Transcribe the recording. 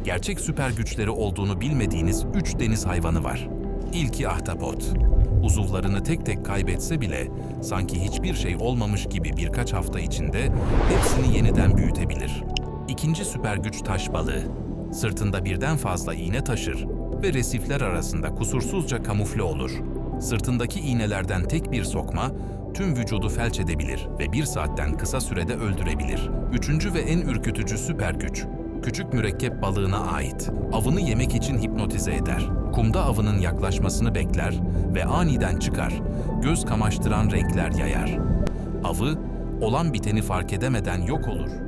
Gerçek süper güçleri olduğunu bilmediğiniz 3 deniz hayvanı var. İlki ahtapot. Uzuvlarını tek tek kaybetse bile sanki hiçbir şey olmamış gibi birkaç hafta içinde hepsini yeniden büyütebilir. İkinci süper güç taş balığı. Sırtında birden fazla iğne taşır ve resifler arasında kusursuzca kamufle olur. Sırtındaki iğnelerden tek bir sokma tüm vücudu felç edebilir ve 1 saatten kısa sürede öldürebilir. Üçüncü ve en ürkütücü süper güç, küçük mürekkep balığına ait. Avını yemek için hipnotize eder. Kumda avının yaklaşmasını bekler ve aniden çıkar, göz kamaştıran renkler yayar. Avı, olan biteni fark edemeden yok olur.